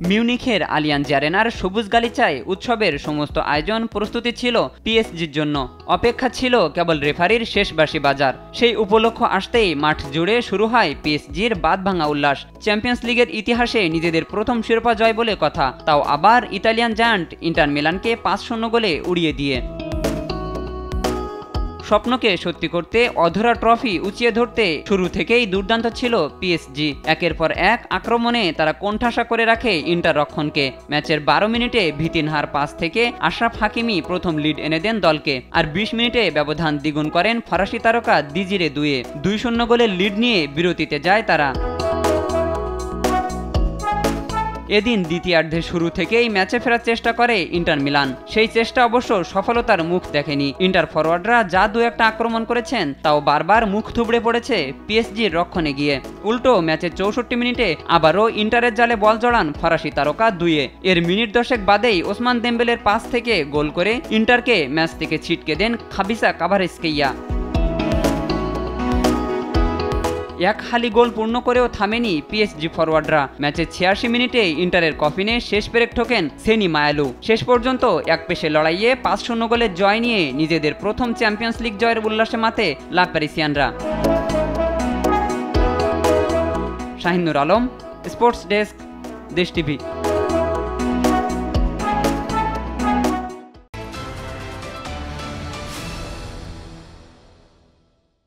মিউনিখের Allianz আরেনার সবুজ গালিচায় উৎসবের সমস্ত আয়োজন প্রস্তুতি ছিল পিএসজির জন্য। অপেক্ষা ছিল কেবল রেফারির শেষ বাঁশি বাজার। সেই উপলক্ষ আসতেই মাঠ জুড়ে শুরু হয় পিএসজির বাঁধভাঙা উল্লাস। চ্যাম্পিয়ন্স লিগের ইতিহাসে নিজেদের প্রথম শিরোপা জয় বলে কথা, তাও আবার ইতালিয়ান জায়ান্ট ইন্টার মিলানকে ৫-০ গোলে উড়িয়ে দিয়ে। স্বপ্নকে সত্যি করতে অধরা ট্রফি উঁচিয়ে ধরতে শুরু থেকেই দুর্দান্ত ছিল পিএসজি। একের পর এক আক্রমণে তারা কোণঠাসা করে রাখে ইন্টার রক্ষণকে। ম্যাচের ১২ মিনিটে ভিতিনহার পাস থেকে আশরাফ হাকিমি প্রথম লিড এনে দেন দলকে, আর ২০ মিনিটে ব্যবধান দ্বিগুণ করেন ফরাসি তারকা দিজিরে দুয়ে। ২-০ গোলের লিড নিয়ে বিরতিতে যায় তারা। এদিন দ্বিতীয়ার্ধের শুরু থেকেই ম্যাচে ফেরার চেষ্টা করে ইন্টার মিলান। সেই চেষ্টা অবশ্য সফলতার মুখ দেখেনি। ইন্টার ফরওয়ার্ডরা যা দু একটা আক্রমণ করেছেন তাও বারবার মুখ থুবড়ে পড়েছে পিএসজির রক্ষণে গিয়ে। উল্টো ম্যাচের ৬৪ মিনিটে আবারও ইন্টারের জালে বল জড়ান ফরাসি তারকা দুয়ে। এর মিনিট ১০ বাদেই ওসমান দেমবেলের পাস থেকে গোল করে ইন্টারকে ম্যাচ থেকে ছিটকে দেন খাবিসা কাভারেজকেইয়া। এক হালি গোল পূর্ণ করেও থামেনি পিএসজি ফরওয়ার্ডরা। ম্যাচের ৮৬ মিনিটে ইন্টারের কফিনে শেষ পেরেক ঠোকেন সেনি মায়ালু। শেষ পর্যন্ত এক পেশে লড়াইয়ে ৫-০ গোলের জয় নিয়ে নিজেদের প্রথম চ্যাম্পিয়ন্স লিগ জয়ের উল্লাসে মাতে লা প্যারিসিয়ানরা। শাহিনুর আলম, স্পোর্টস ডেস্ক, দেশ টিভি।